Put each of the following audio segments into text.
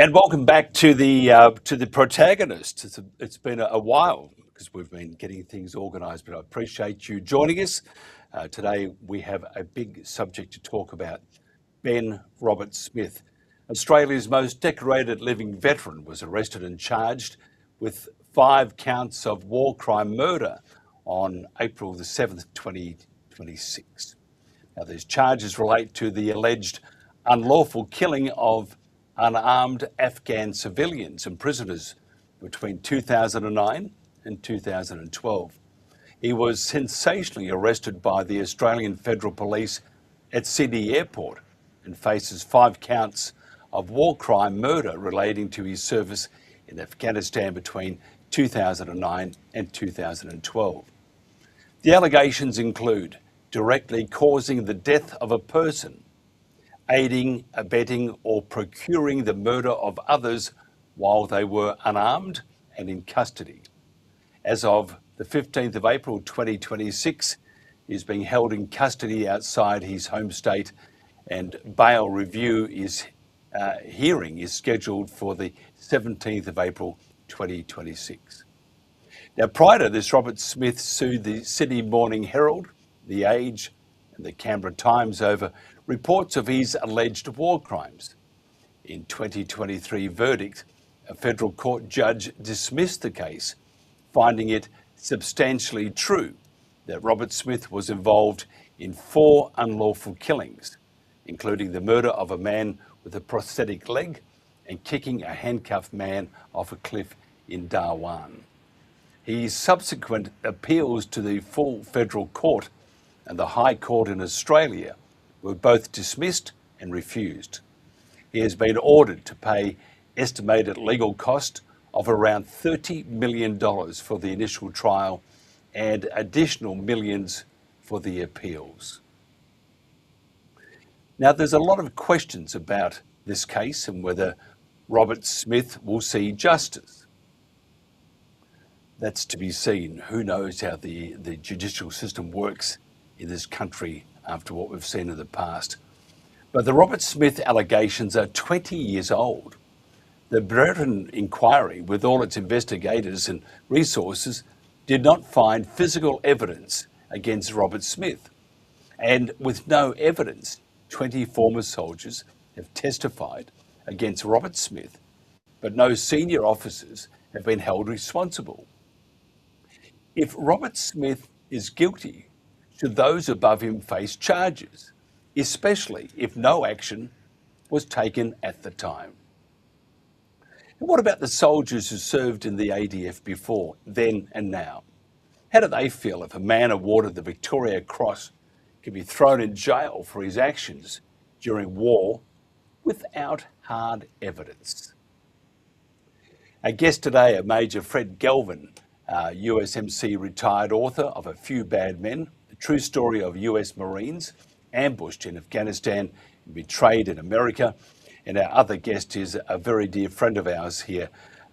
And welcome back to the Protagonists. It's been a while because we've been getting things organised, but I appreciate you joining us. Today we have a big subject to talk about. Ben Robert Smith, Australia's most decorated living veteran, was arrested and charged with 5 counts of war crime murder on April the 7th, 2026. Now, these charges relate to the alleged unlawful killing of unarmed Afghan civilians and prisoners between 2009 and 2012. He was sensationally arrested by the Australian Federal Police at Sydney Airport and faces 5 counts of war crime murder relating to his service in Afghanistan between 2009 and 2012. The allegations include directly causing the death of a person, aiding, abetting or procuring the murder of others while they were unarmed and in custody. As of the 15th of April 2026, he is being held in custody outside his home state, and bail review hearing is scheduled for the 17th of April 2026. Now, prior to this, Robert Smith sued the Sydney Morning Herald, The Age and the Canberra Times over reports of his alleged war crimes. In 2023 verdict, a federal court judge dismissed the case, finding it substantially true that Robert Smith was involved in 4 unlawful killings, including the murder of a man with a prosthetic leg and kicking a handcuffed man off a cliff in Darwan. His subsequent appeals to the full federal court and the High Court in Australia were both dismissed and refused. He has been ordered to pay estimated legal cost of around $30 million for the initial trial and additional millions for the appeals. Now, there's a lot of questions about this case and whether Robert Smith will see justice. That's to be seen. Who knows how the judicial system works in this country after what we've seen in the past. But the Robert Smith allegations are 20 years old. The Brereton inquiry, with all its investigators and resources, did not find physical evidence against Robert Smith. And with no evidence, 20 former soldiers have testified against Robert Smith, but no senior officers have been held responsible. If Robert Smith is guilty, should those above him face charges, especially if no action was taken at the time? And what about the soldiers who served in the ADF before, then and now? How do they feel if a man awarded the Victoria Cross can be thrown in jail for his actions during war without hard evidence? Our guest today, a Major Fred Galvin, USMC retired author of A Few Bad Men, the true story of US Marines ambushed in Afghanistan and betrayed in America. And our other guest is a very dear friend of ours here,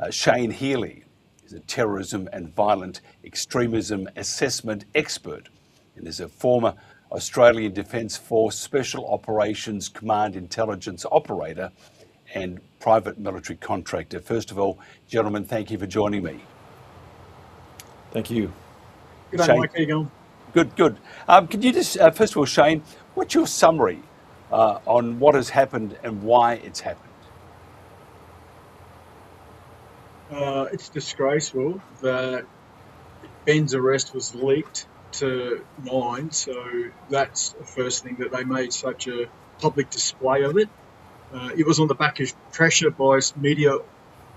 Shane Healy. He's a terrorism and violent extremism assessment expert and is a former Australian Defence Force Special Operations Command Intelligence Operator and private military contractor. First of all, gentlemen, thank you for joining me. Thank you. Good day, Mike. How you going? Good. Can you just, first of all, Shane, what's your summary on what has happened and why it's happened? It's disgraceful that Ben's arrest was leaked to Nine, so that's the first thing, that they made such a public display of it. It was on the back of pressure by media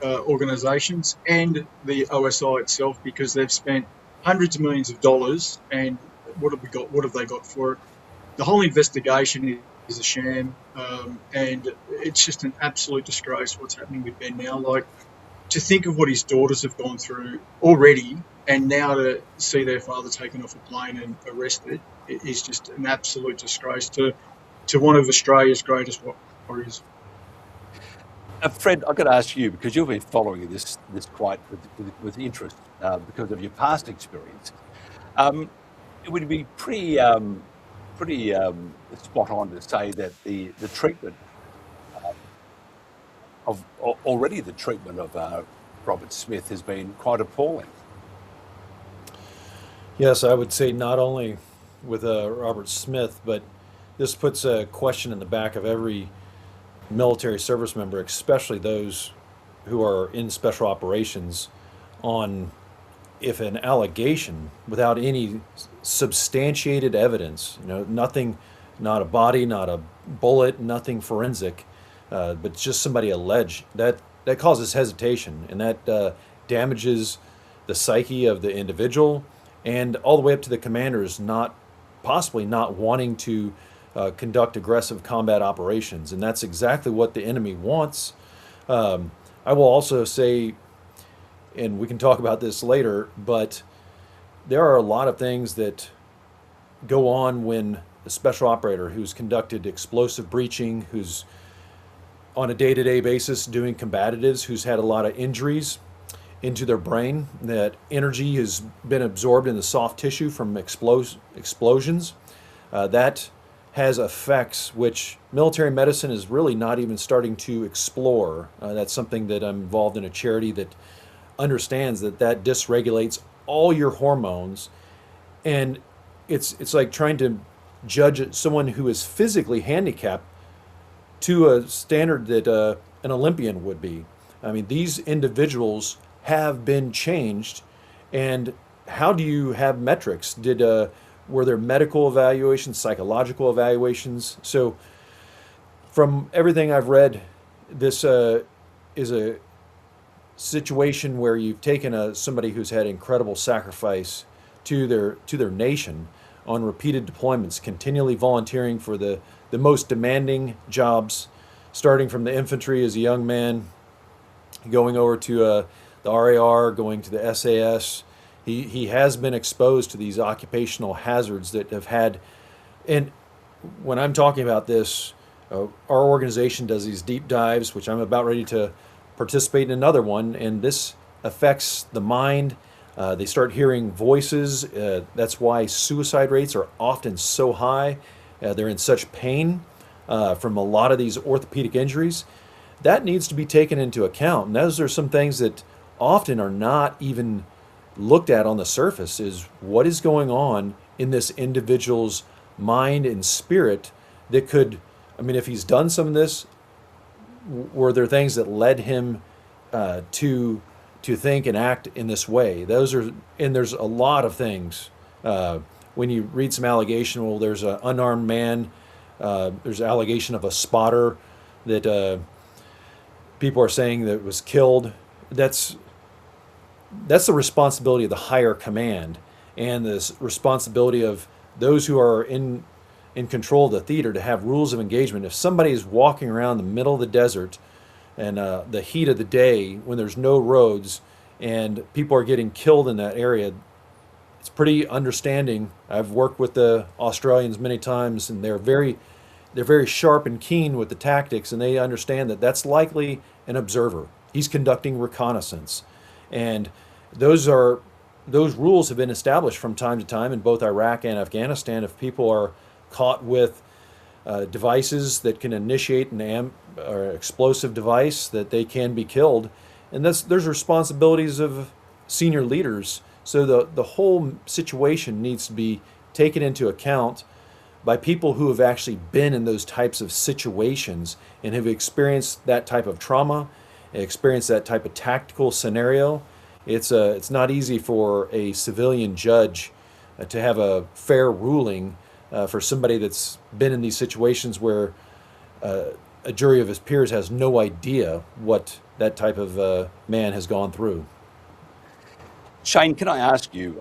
organisations and the OSI itself, because they've spent hundreds of millions of dollars, and what have we got? What have they got for it? The whole investigation is a sham, and it's just an absolute disgrace what's happening with Ben now. Like, to think of what his daughters have gone through already, and now to see their father taken off a plane and arrested, it is just an absolute disgrace to one of Australia's greatest warriors. Fred, I've got to ask you, because you've been following this quite with interest because of your past experience. It would be pretty spot on to say that the treatment already the treatment of Robert Smith has been quite appalling. Yes, I would say not only with Robert Smith, but this puts a question in the back of every military service member, especially those who are in special operations, on if an allegation without any substantiated evidence, nothing, not a body, not a bullet, nothing forensic, but just somebody alleged, that causes hesitation, and that damages the psyche of the individual, and all the way up to the commanders possibly not wanting to conduct aggressive combat operations, and that's exactly what the enemy wants. I will also say, and we can talk about this later, but there are a lot of things that go on when a special operator who's conducted explosive breaching, who's on a day-to-day basis doing combatives, who's had a lot of injuries into their brain, that energy has been absorbed in the soft tissue from explosions. That has effects which military medicine is really not even starting to explore. That's something that I'm involved in a charity that understands that dysregulates all your hormones, and it's like trying to judge someone who is physically handicapped to a standard that an Olympian would be. I mean, these individuals have been changed, and how do you have metrics? Were there medical evaluations, psychological evaluations? So, from everything I've read, this is a situation where you've taken somebody who's had incredible sacrifice to their nation on repeated deployments, continually volunteering for the most demanding jobs, starting from the infantry as a young man, going over to the RAR, going to the SAS. He has been exposed to these occupational hazards that have had, and when I'm talking about this, our organization does these deep dives, which I'm about ready to participate in another one, and this affects the mind. They start hearing voices. That's why suicide rates are often so high. They're in such pain from a lot of these orthopedic injuries. That needs to be taken into account. And those are some things that often are not even looked at on the surface, is what is going on in this individual's mind and spirit that could, I mean, if he's done some of this, were there things that led him to think and act in this way? And there's a lot of things. When you read some allegation, well, there's an unarmed man, there's an allegation of a spotter that people are saying that was killed. That's the responsibility of the higher command, and this responsibility of those who are in control of the theater to have rules of engagement. If somebody is walking around the middle of the desert and the heat of the day when there's no roads and people are getting killed in that area, it's pretty understanding. I've worked with the Australians many times, and they're very sharp and keen with the tactics, and they understand that that's likely an observer. He's conducting reconnaissance. And those rules have been established from time to time in both Iraq and Afghanistan. If people are caught with devices that can initiate or explosive device, that they can be killed. And there's responsibilities of senior leaders. So the whole situation needs to be taken into account by people who have actually been in those types of situations and have experienced that type of trauma, experienced that type of tactical scenario. It's not easy for a civilian judge to have a fair ruling for somebody that's been in these situations where a jury of his peers has no idea what that type of man has gone through. Shane, can I ask you,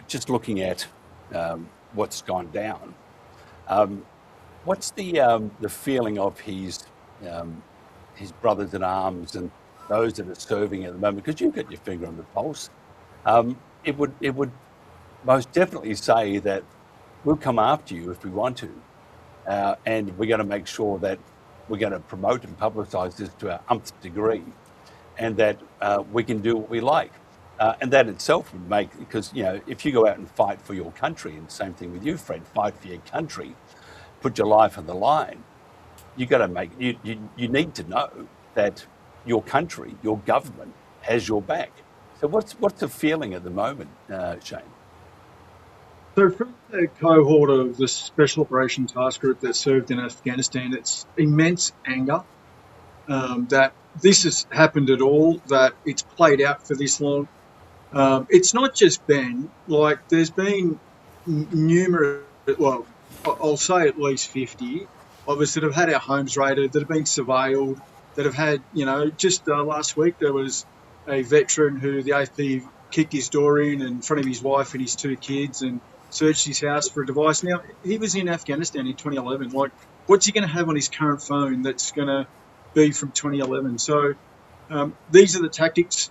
just looking at what's gone down, what's the feeling of his brothers in arms and those that are serving at the moment? Because you've got your finger on the pulse. It would most definitely say that we'll come after you if we want to, and we're going to make sure that we're going to promote and publicise this to our umpth degree, and that we can do what we like. And that itself would make, because, if you go out and fight for your country, and same thing with you, Fred, fight for your country, put your life on the line, you got to make, you need to know that your country, your government has your back. So what's the feeling at the moment, Shane? So from the cohort of the Special Operation Task Group that served in Afghanistan, it's immense anger that this has happened at all, that it's played out for this long. It's not just Ben, like there's been numerous, well, I'll say at least 50 of us that have had our homes raided, that have been surveilled, that have had, just last week there was a veteran who the AFP kicked his door in front of his wife and his two kids and searched his house for a device. Now, he was in Afghanistan in 2011. Like, what's he going to have on his current phone that's going to be from 2011? So these are the tactics.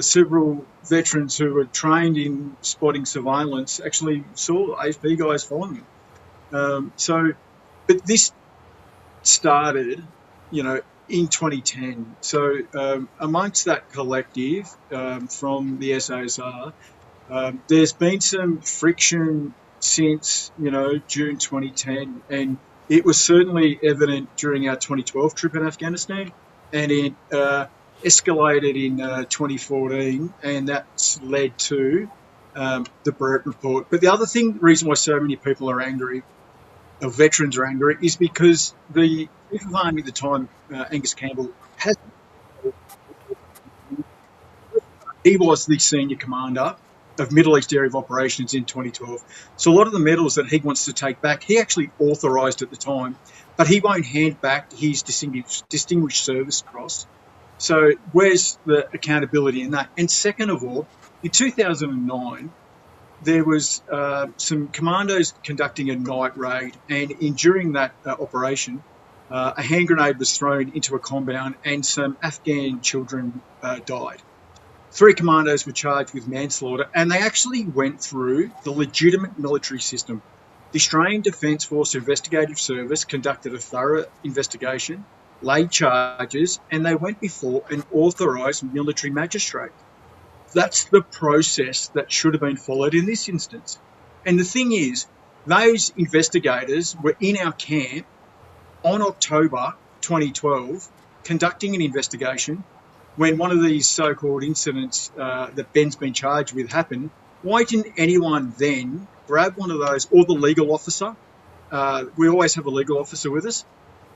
Several veterans who were trained in spotting surveillance actually saw AFP guys following them. But this started, in 2010. So amongst that collective from the SASR, there's been some friction since, June 2010, and it was certainly evident during our 2012 trip in Afghanistan, and it escalated in 2014, and that's led to the Brett report. But the other reason why so many people are angry, or veterans are angry, is because the Chief of Army at the time, Angus Campbell, he was the senior commander of Middle East Area of Operations in 2012. So a lot of the medals that he wants to take back, he actually authorised at the time, but he won't hand back his Distinguished Service Cross. So where's the accountability in that? And second of all, in 2009, there was some commandos conducting a night raid, and during that operation, a hand grenade was thrown into a compound and some Afghan children died. 3 commandos were charged with manslaughter, and they actually went through the legitimate military system. The Australian Defence Force Investigative Service conducted a thorough investigation, laid charges, and they went before an authorised military magistrate. That's the process that should have been followed in this instance. And the thing is, those investigators were in our camp on October 2012 conducting an investigation when one of these so-called incidents that Ben's been charged with happened. Why didn't anyone then grab one of those, or the legal officer? We always have a legal officer with us,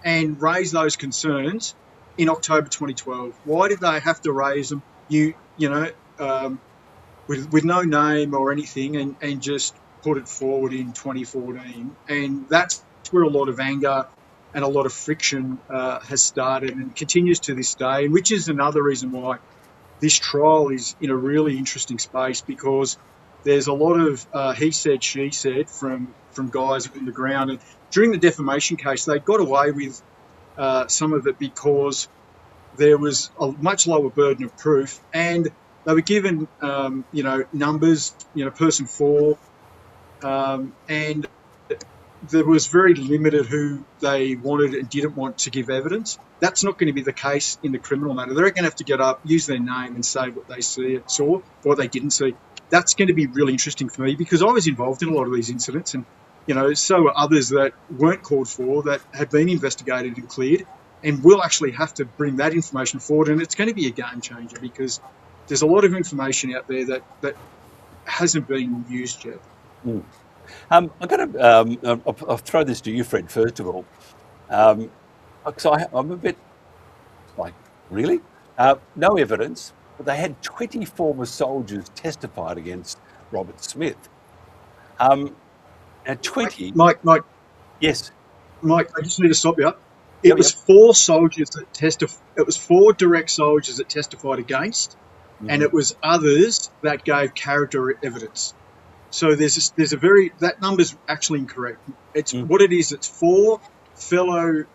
and raise those concerns in October 2012. Why did they have to raise them, with no name or anything, and just put it forward in 2014? And that's where a lot of anger and a lot of friction has started and continues to this day, which is another reason why this trial is in a really interesting space, because there's a lot of he said, she said from guys on the ground. And during the defamation case, they got away with some of it because there was a much lower burden of proof, and they were given, numbers, person 4, and there was very limited who they wanted and didn't want to give evidence. That's not going to be the case in the criminal matter. They're going to have to get up, use their name, and say what they saw, what they didn't see. That's going to be really interesting for me, because I was involved in a lot of these incidents, and so are others that weren't called for, that have been investigated and cleared, and we'll actually have to bring that information forward. And it's going to be a game changer, because there's a lot of information out there that hasn't been used yet. Mm. I'm going to I'll throw this to you, Fred, first of all. So I'm a bit like, really? No evidence, but they had 20 former soldiers testified against Robert Smith. At 20... Mike. Yes. Mike, I just need to stop you. It was 4 soldiers that testified. It was 4 direct soldiers that testified against, and it was others that gave character evidence. So that number's actually incorrect. It's what it is. It's 4 fellow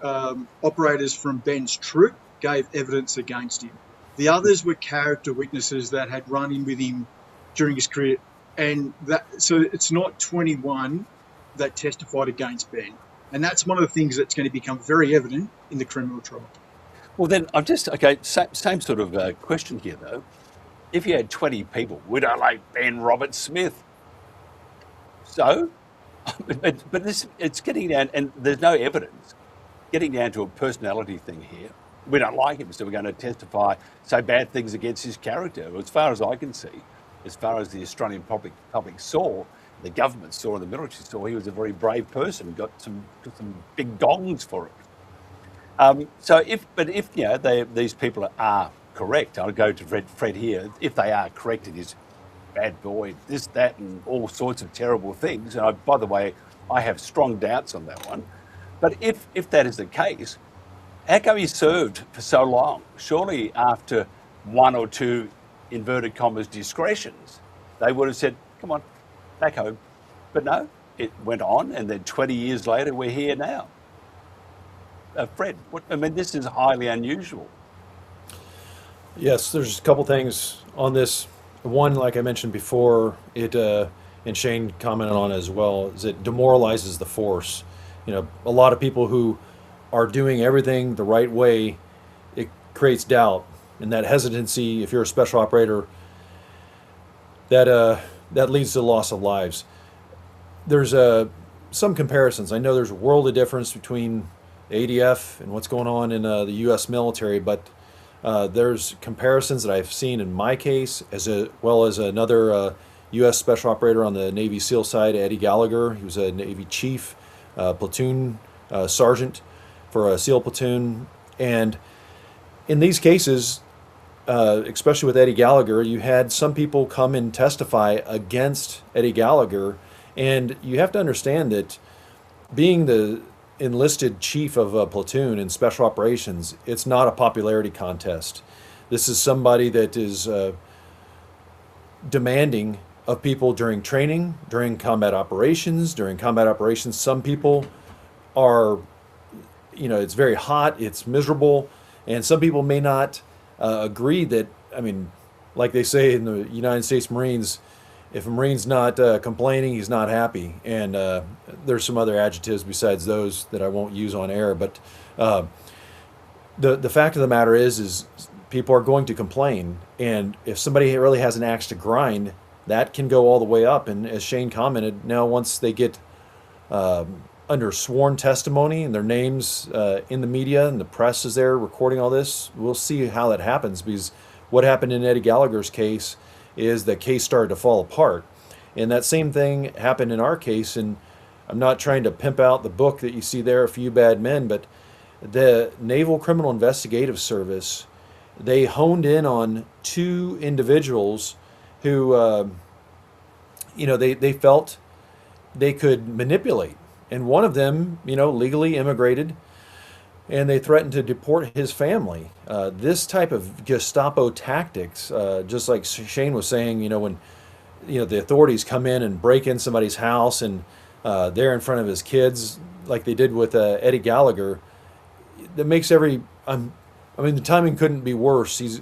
operators from Ben's troop gave evidence against him. The others were character witnesses that had run in with him during his career, and so it's not 21 that testified against Ben. And that's one of the things that's going to become very evident in the criminal trial. Well, then same sort of question here, though. If you had 20 people, we don't like Ben Robert Smith. So, but it's getting down, and there's no evidence, getting down to a personality thing here. we don't like him, so we're going to testify, say bad things against his character. As far as I can see, as far as the Australian public saw, the government saw, and the military saw, he was a very brave person, got some big gongs for it. So if these people are correct, I'll go to Fred here. If they are correct, it is bad boy, this, that, and all sorts of terrible things. And by the way, I have strong doubts on that one. But if that is the case, how come he served for so long? Surely after one or two inverted commas discretions, they would have said, "Come on, back home." But no, it went on, and then 20 years later, we're here now. Fred, this is highly unusual. Yes, there's a couple things on this. One, like I mentioned before, and Shane commented on it as well, is it demoralizes the force. A lot of people who are doing everything the right way, it creates doubt and that hesitancy. If you're a special operator, that leads to the loss of lives. There's some comparisons. I know there's a world of difference between the ADF and what's going on in the U.S. military, but there's comparisons that I've seen in my case, as well as another U.S. special operator on the Navy SEAL side, Eddie Gallagher. He was a Navy chief, platoon sergeant for a SEAL platoon. And in these cases, especially with Eddie Gallagher, you had some people come and testify against Eddie Gallagher. And you have to understand that being the enlisted chief of a platoon in special operations, it's not a popularity contest. This is somebody that is demanding of people during training, during combat operations. During combat operations, some people are, it's very hot, it's miserable, and some people may not agree that, like they say in the United States Marines, if a Marine's not complaining, he's not happy. And there's some other adjectives besides those that I won't use on air. But the fact of the matter is people are going to complain. And if somebody really has an axe to grind, that can go all the way up. And as Shane commented, now once they get under sworn testimony and their names in the media and the press is there recording all this, we'll see how that happens. Because what happened in Eddie Gallagher's case is the case started to fall apart. And that same thing happened in our case. And I'm not trying to pimp out the book that you see there, A Few Bad Men, but the Naval Criminal Investigative Service, they honed in on two individuals who, they felt they could manipulate. And one of them, legally immigrated, and they threatened to deport his family. This type of Gestapo tactics, just like Shane was saying, when the authorities come in and break in somebody's house and they're in front of his kids, like they did with Eddie Gallagher, that makes the timing couldn't be worse.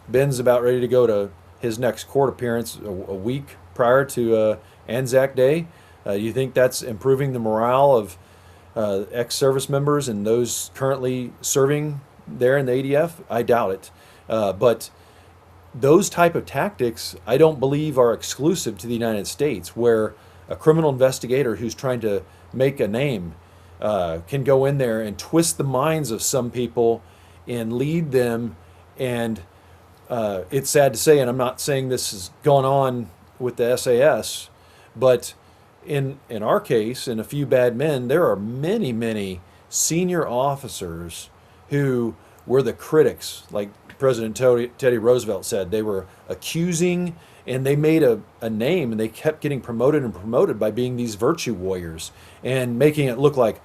Ben's about ready to go to his next court appearance a week prior to Anzac Day. You think that's improving the morale of ex-service members and those currently serving there in the ADF? I doubt it. But those type of tactics, I don't believe are exclusive to the United States, where a criminal investigator who's trying to make a name can go in there and twist the minds of some people and lead them. And it's sad to say, and I'm not saying this has gone on with the SAS, but in our case, in A Few Bad Men, there are many, many senior officers who were the critics. Like President Teddy Roosevelt said, they were accusing, and they made a name, and they kept getting promoted and promoted by being these virtue warriors and making it look like,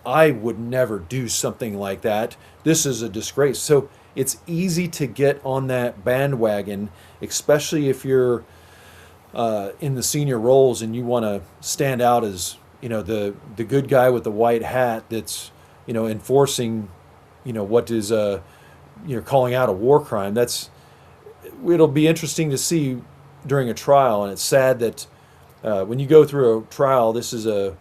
I would never do something like that. This is a disgrace. So it's easy to get on that bandwagon, especially if you're in the senior roles and you want to stand out as the good guy with the white hat that's enforcing what is calling out a war crime. It'll be interesting to see during a trial, and it's sad that when you go through a trial, this is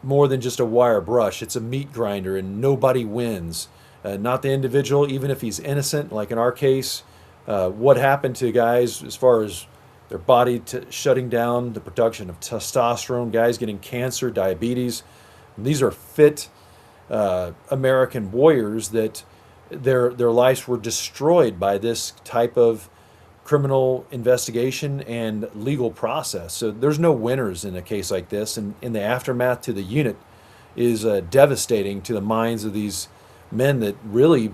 more than just a wire brush. It's a meat grinder, and nobody wins. Not the individual, even if he's innocent. Like in our case, what happened to guys as far as their body shutting down the production of testosterone, guys getting cancer, diabetes. And these are fit American warriors that their lives were destroyed by this type of criminal investigation and legal process. So there's no winners in a case like this, and in the aftermath to the unit is devastating to the minds of these men that really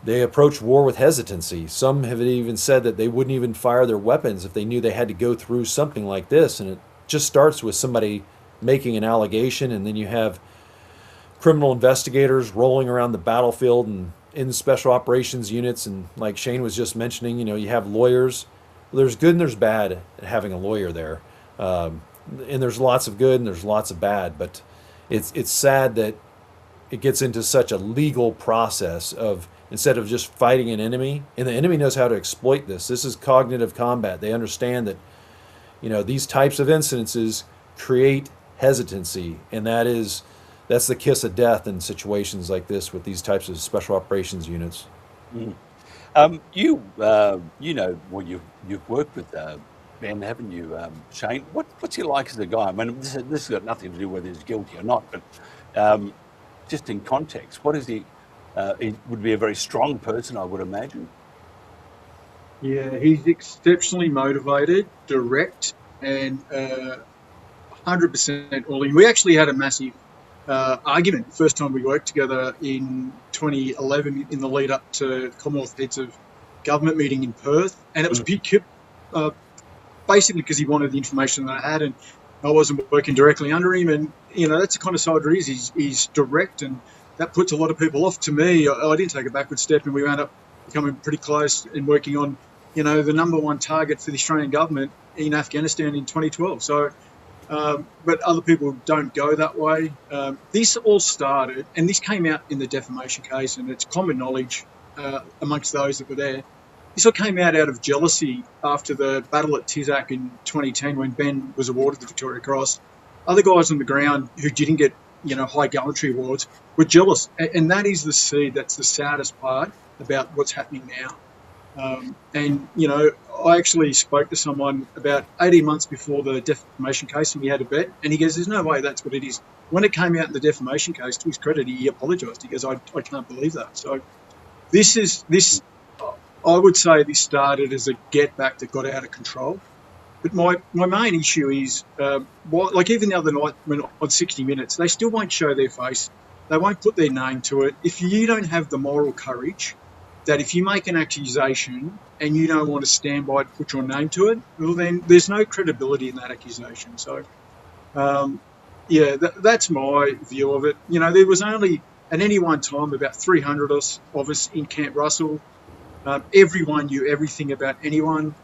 they approach war with hesitancy. Some have even said that they wouldn't even fire their weapons if they knew they had to go through something like this. And it just starts with somebody making an allegation, and then you have criminal investigators rolling around the battlefield and in special operations units. And like Shane was just mentioning, you have lawyers. There's good and there's bad at having a lawyer there. And there's lots of good and there's lots of bad. But it's sad that it gets into such a legal process of instead of just fighting an enemy, and the enemy knows how to exploit this. This is cognitive combat. They understand that these types of incidences create hesitancy, and that's the kiss of death in situations like this with these types of special operations units. Mm. Well, you've worked with Ben, haven't you, Shane? What's he like as a guy? I mean, this has got nothing to do with whether he's guilty or not, but just in context, what is he? He would be a very strong person, I would imagine. Yeah, he's exceptionally motivated, direct, and 100% all in. We actually had a massive argument the first time we worked together in 2011 in the lead up to the Commonwealth Heads of Government meeting in Perth, and it was basically because he wanted the information that I had, and I wasn't working directly under him, and that's the kind of soldier he is. He's direct, and that puts a lot of people off. To me, I didn't take a backward step, and we wound up becoming pretty close and working on, the number one target for the Australian government in Afghanistan in 2012. So, but other people don't go that way. This all started, and this came out in the defamation case, and it's common knowledge amongst those that were there. This all came out of jealousy after the battle at Tizak in 2010 when Ben was awarded the Victoria Cross. Other guys on the ground who didn't get high gallantry awards were jealous, and that is the seed. That's the saddest part about what's happening now. I actually spoke to someone about 18 months before the defamation case, and we had a bet, and he goes, "There's no way that's what it is." When it came out in the defamation case, to his credit, he apologised. He goes, "I can't believe that." So this. I would say this started as a get back that got out of control. But my main issue is, like even the other night when on 60 Minutes, they still won't show their face. They won't put their name to it. If you don't have the moral courage that if you make an accusation and you don't want to stand by it, put your name to it, well, then there's no credibility in that accusation. So, that's my view of it. There was only at any one time about 300 of us in Camp Russell. Everyone knew everything about anyone.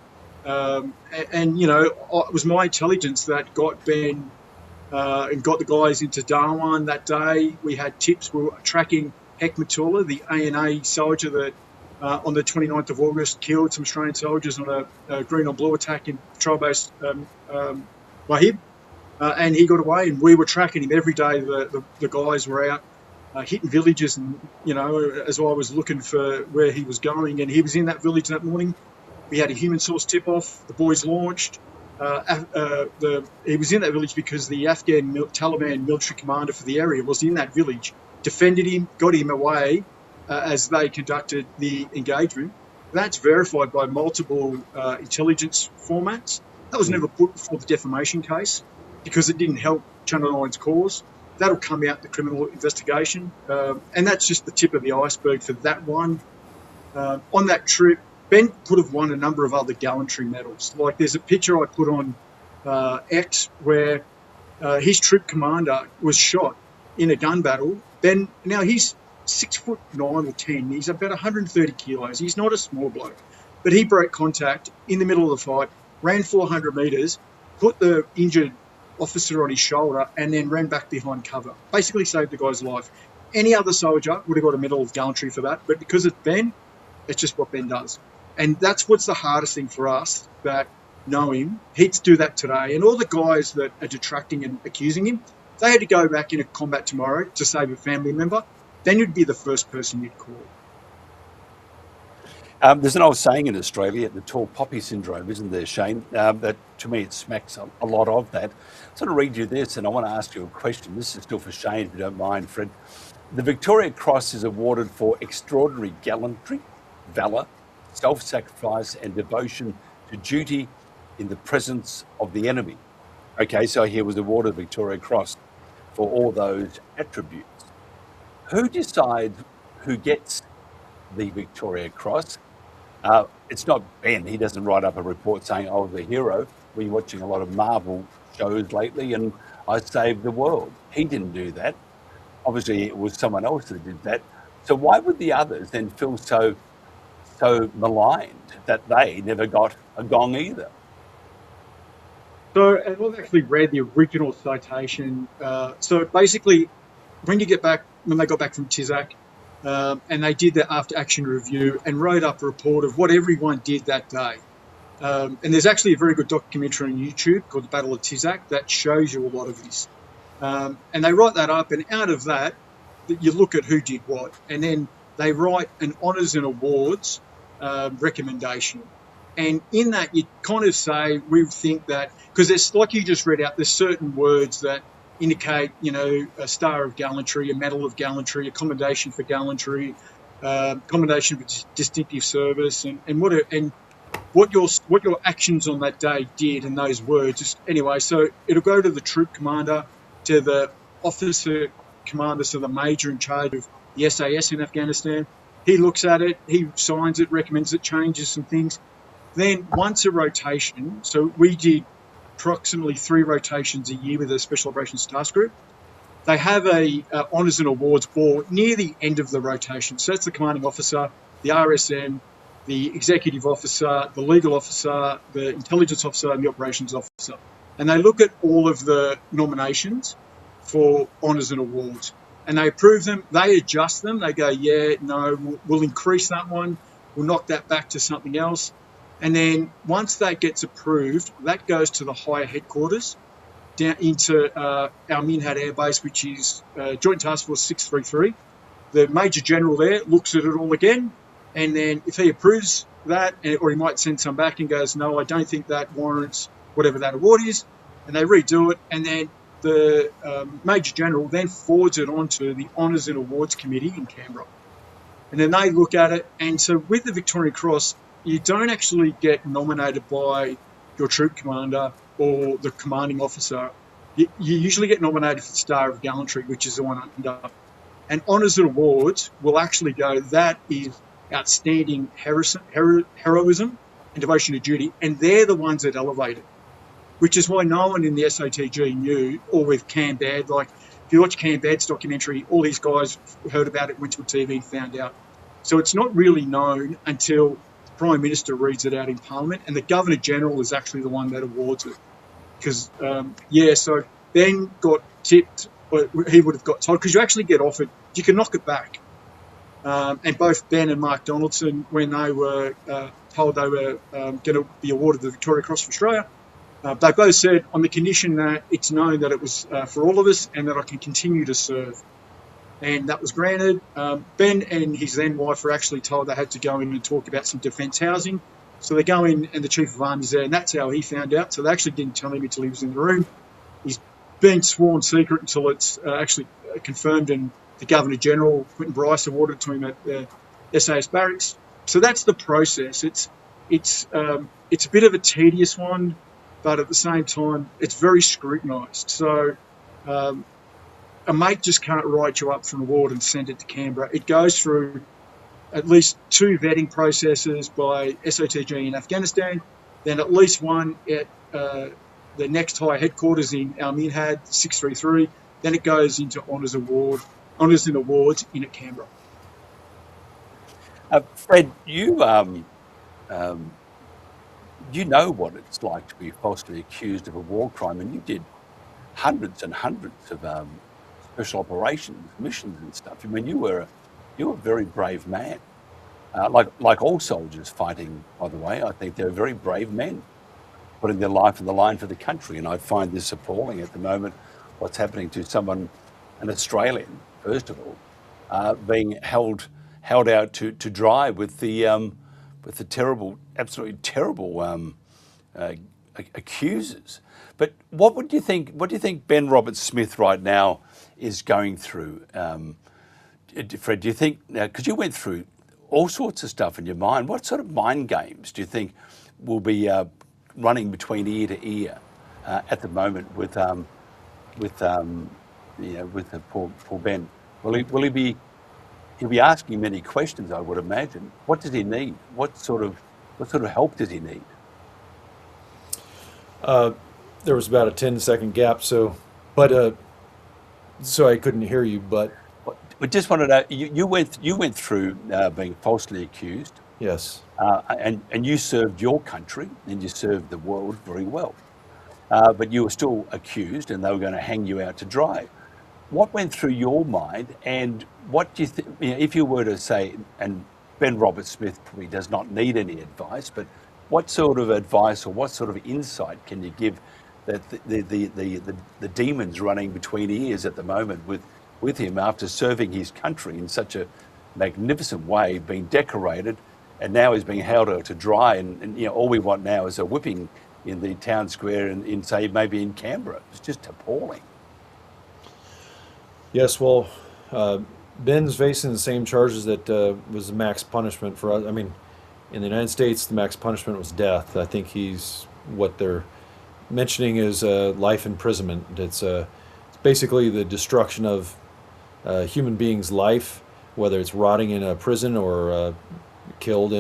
It was my intelligence that got Ben and got the guys into Darwan that day. We had tips. We were tracking Hekmatullah, the ANA soldier that on the 29th of August killed some Australian soldiers on a green on blue attack in patrol base Wahib. And he got away, and we were tracking him every day. The guys were out hitting villages, and as I was looking for where he was going, and he was in that village that morning. We had a human source tip-off. The boys launched. He was in that village because the Afghan Taliban military commander for the area was in that village, defended him, got him away as they conducted the engagement. That's verified by multiple intelligence formats. That was never put before the defamation case because it didn't help Channel 9's cause. That'll come out in the criminal investigation. And that's just the tip of the iceberg for that one. On that trip, Ben could have won a number of other gallantry medals. Like there's a picture I put on X where his troop commander was shot in a gun battle. Ben, now he's 6'9" or 10. He's about 130 kilos. He's not a small bloke. But he broke contact in the middle of the fight, ran 400 metres, put the injured officer on his shoulder, and then ran back behind cover. Basically saved the guy's life. Any other soldier would have got a medal of gallantry for that. But because it's Ben, it's just what Ben does. And that's what's the hardest thing for us that know him. He'd do that today. And all the guys that are detracting and accusing him, they had to go back into combat tomorrow to save a family member. Then you'd be the first person you'd call. There's an old saying in Australia, the tall poppy syndrome, isn't there, Shane? That to me, it smacks a lot of that. I'm going to read you this, and I want to ask you a question. This is still for Shane, if you don't mind, Fred. The Victoria Cross is awarded for extraordinary gallantry, valour, self-sacrifice and devotion to duty in the presence of the enemy. Okay, so he was awarded the Victoria Cross for all those attributes. Who decides who gets the Victoria Cross? It's not Ben. He doesn't write up a report saying, "Oh, the hero." We're watching a lot of Marvel shows lately, and I saved the world. He didn't do that. Obviously, it was someone else that did that. So why would the others then feel so maligned that they never got a gong either? So, and I've actually read the original citation. So basically, when they got back from TISAC, and they did their after action review and wrote up a report of what everyone did that day. And there's actually a very good documentary on YouTube called The Battle of TISAC that shows you a lot of this. And they write that up, and out of that, you look at who did what, and then they write an honours and awards recommendation. And in that, you kind of say, we think that, because it's like you just read out, there's certain words that indicate, a Star of Gallantry, a Medal of Gallantry, a Commendation for Gallantry, Commendation for Distinctive Service, and what your actions on that day did in those words. Anyway, so it'll go to the troop commander, to the officer commander, so the major in charge of the SAS in Afghanistan. He looks at it, he signs it, recommends it, changes some things. Then once a rotation, so we did approximately 3 rotations a year with the Special Operations Task Group. They have a honours and awards board near the end of the rotation. So that's the commanding officer, the RSM, the executive officer, the legal officer, the intelligence officer, and the operations officer. And they look at all of the nominations for honours and awards. And they approve them, they adjust them, they go, yeah, no, we'll increase that one, we'll knock that back to something else. And then once that gets approved, that goes to the higher headquarters, down into our Minhad Air Base, which is Joint Task Force 633. The Major General there looks at it all again, and then if he approves that, or he might send some back and goes, no, I don't think that warrants whatever that award is, and they redo it, and then the Major General then forwards it on to the Honours and Awards Committee in Canberra. And then they look at it, and so with the Victoria Cross, you don't actually get nominated by your troop commander or the commanding officer. You usually get nominated for the Star of Gallantry, which is the one under. And honours and awards will actually go, that is outstanding heroism and devotion to duty, and they're the ones that elevate it, which is why no one in the SOTG knew, or with Cam Badd, like if you watch Cam Badd's documentary, all these guys heard about it, went to a TV and found out. So it's not really known until the Prime Minister reads it out in Parliament, and the Governor-General is actually the one that awards it. Because, so Ben got tipped, but he would have got told, because you actually get offered, you can knock it back. And both Ben and Mark Donaldson, when they were told they were going to be awarded the Victoria Cross for Australia, they both said, on the condition that it's known that it was for all of us and that I can continue to serve. And that was granted. Ben and his then wife were actually told they had to go in and talk about some defence housing. So they go in, and the Chief of Army's there, and that's how he found out. So they actually didn't tell him until he was in the room. He's been sworn secret until it's actually confirmed, and the Governor-General, Quentin Bryce, awarded it to him at the SAS barracks. So that's the process. It's a bit of a tedious one, but at the same time, it's very scrutinised. So a mate just can't write you up for an award and send it to Canberra. It goes through at least 2 vetting processes by SOTG in Afghanistan, then at least one at the next high headquarters in Al Minhad, 633. Then it goes into honours and awards in at Canberra. Fred, you know what it's like to be falsely accused of a war crime, and you did hundreds and hundreds of special operations missions and stuff. I mean, you were a very brave man. Like all soldiers fighting, by the way, I think they're very brave men, putting their life on the line for the country. And I find this appalling at the moment, what's happening to an Australian, first of all, being held out to dry with the terrible, absolutely terrible accusers. But what do you think Ben Roberts-Smith right now is going through? Fred, do you think now, because you went through all sorts of stuff in your mind, what sort of mind games do you think will be running between ear to ear at the moment with with the poor Ben? Will he be he'll be asking many questions, I would imagine. What does he need? What sort of help does he need? There was about a 10-second gap, but so I couldn't hear you. But We just wanted to. You went through being falsely accused, yes, and you served your country and you served the world very well. But you were still accused, and they were going to hang you out to dry. What went through your mind, and what do you think? If you were to say, and Ben Roberts-Smith probably does not need any advice, but what sort of advice or what sort of insight can you give that the demons running between ears at the moment with him after serving his country in such a magnificent way, being decorated, and now he's being held out to dry, and all we want now is a whipping in the town square in say maybe in Canberra. It's just appalling. yes. Well, Ben's facing the same charges that was the max punishment for us. I mean, in the United States, the max punishment was death. I think what they're mentioning is life imprisonment. It's basically the destruction of a human being's life, whether it's rotting in a prison or killed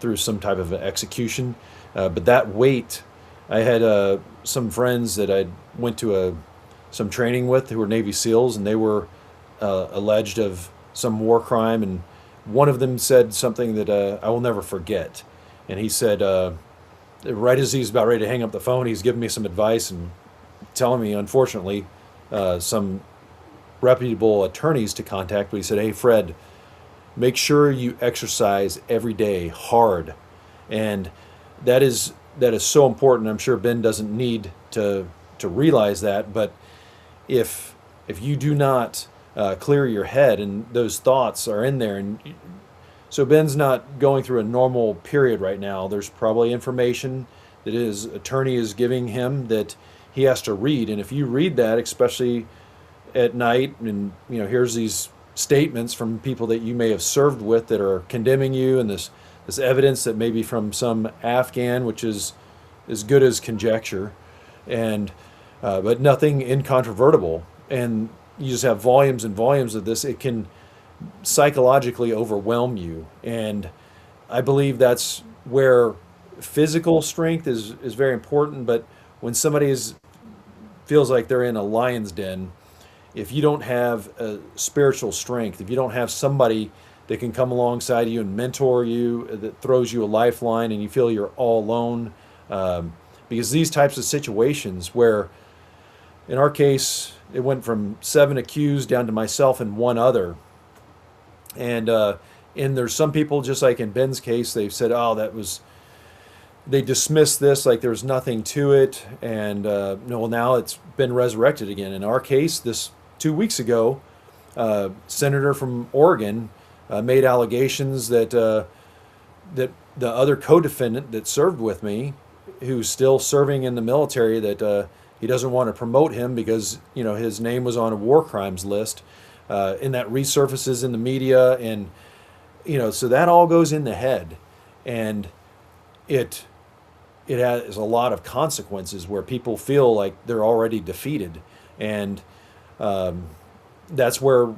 through some type of execution. But that weight, I had some friends that I went to some training with who were Navy SEALs, and they were alleged of some war crime, and one of them said something that I will never forget. And he said, right as he's about ready to hang up the phone, he's giving me some advice and telling me, unfortunately, some reputable attorneys to contact. But he said, "Hey, Fred, make sure you exercise every day hard," and that is so important. I'm sure Ben doesn't need to realize that, but if you do not clear your head and those thoughts are in there, and so Ben's not going through a normal period right now. There's probably information that his attorney is giving him that he has to read, and if you read that, especially at night, and here's these statements from people that you may have served with that are condemning you, and this evidence that may be from some Afghan, which is as good as conjecture, and but nothing incontrovertible, and you just have volumes and volumes of this. It can psychologically overwhelm you, and I believe that's where physical strength is very important. But when somebody feels like they're in a lion's den, if you don't have a spiritual strength, if you don't have somebody that can come alongside you and mentor you, that throws you a lifeline, and you feel you're all alone, because these types of situations where, in our case, it went from 7 accused down to myself and one other, and there's some people, just like in Ben's case, they've said, "Oh, they dismissed this like there's nothing to it," and no, well, now it's been resurrected again. In our case, this 2 weeks ago, senator from Oregon made allegations that the other co-defendant that served with me, who's still serving in the military, that he doesn't want to promote him because his name was on a war crimes list, and that resurfaces in the media, and so that all goes in the head, and it has a lot of consequences where people feel like they're already defeated, and that's where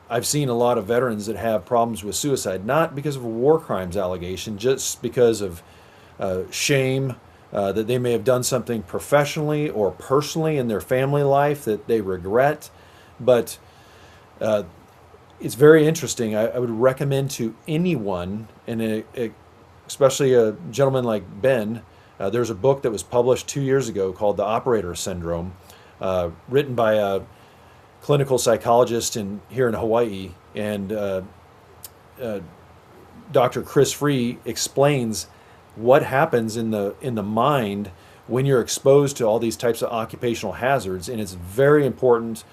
I've seen a lot of veterans that have problems with suicide, not because of a war crimes allegation, just because of shame, that they may have done something professionally or personally in their family life that they regret. But it's very interesting. I would recommend to anyone, and especially a gentleman like Ben, there's a book that was published 2 years ago called The Operator Syndrome, written by a clinical psychologist here in Hawaii, and Dr. Chris Free explains what happens in the mind when you're exposed to all these types of occupational hazards. And it's very important.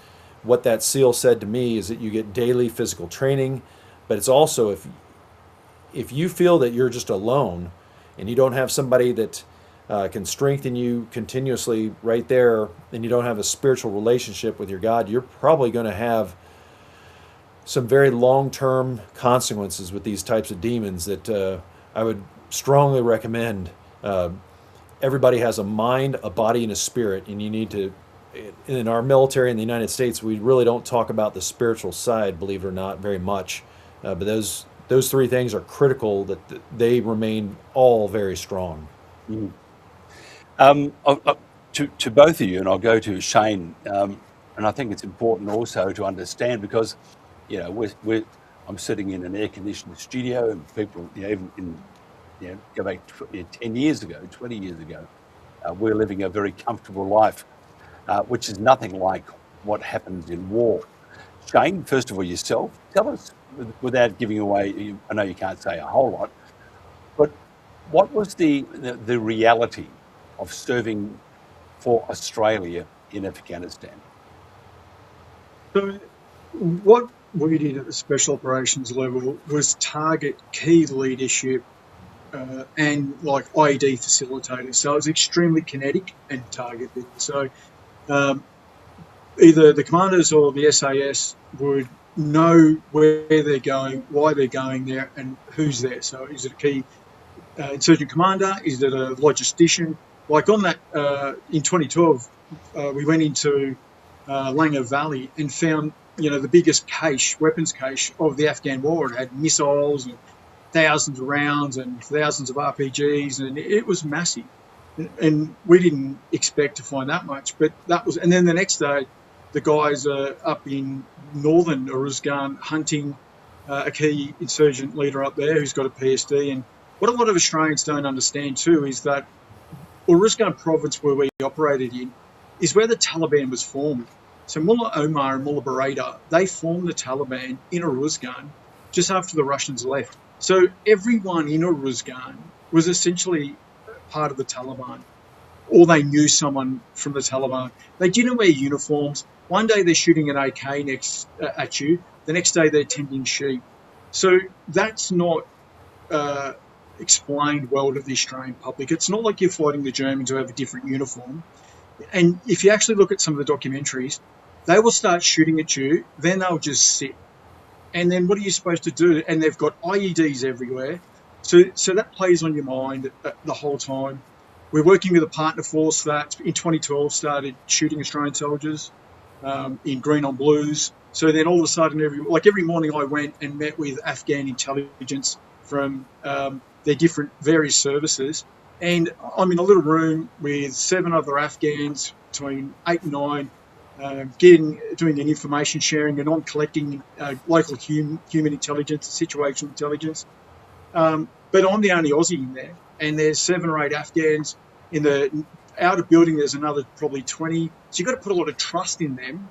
What that SEAL said to me is that you get daily physical training, but it's also, if you feel that you're just alone and you don't have somebody that can strengthen you continuously right there, and you don't have a spiritual relationship with your God, you're probably going to have some very long-term consequences with these types of demons that I would strongly recommend. Everybody has a mind, a body, and a spirit, and you need to. In our military in the United States, we really don't talk about the spiritual side, believe it or not, very much. But those three things are critical that they remain all very strong. Mm. To both of you, and I'll go to Shane, and I think it's important also to understand because, I'm sitting in an air-conditioned studio, and people, even go back 10 years ago, 20 years ago, we're living a very comfortable life, which is nothing like what happens in war. Shane, first of all, yourself, tell us, without giving away, I know you can't say a whole lot, but what was the reality of serving for Australia in Afghanistan? So what we did at the special operations level was target key leadership and like IED facilitators. So it was extremely kinetic and targeted. So either the commanders or the SAS would know where they're going, why they're going there, and who's there. So is it a key insurgent commander? Is it a logistician? Like on that, in 2012, we went into Langer Valley and found, the biggest weapons cache of the Afghan war. It had missiles and thousands of rounds and thousands of RPGs, and it was massive. And we didn't expect to find that much, but that was. And then the next day, the guys are up in northern Uruzgan hunting a key insurgent leader up there who's got a PSD. And what a lot of Australians don't understand too is that Uruzgan province, where we operated in, is where the Taliban was formed. So Mullah Omar and Mullah Barada, they formed the Taliban in Uruzgan just after the Russians left. So everyone in Uruzgan was essentially part of the Taliban, or they knew someone from the Taliban. They didn't wear uniforms. One day they're shooting an AK at you. The next day they're tending sheep. So that's not explained well to the Australian public. It's not like you're fighting the Germans who have a different uniform. And if you actually look at some of the documentaries, they will start shooting at you, then they'll just sit. And then what are you supposed to do? And they've got IEDs everywhere. So that plays on your mind the whole time. We're working with a partner force that in 2012 started shooting Australian soldiers in green on blues. So then all of a sudden, every morning I went and met with Afghan intelligence from their different various services. And I'm in a little room with 7 other Afghans between 8 and 9, doing an information sharing, and I'm collecting local human intelligence, situational intelligence. But I'm the only Aussie in there, and there's 7 or 8 Afghans in the outer building. There's another probably 20. So you've got to put a lot of trust in them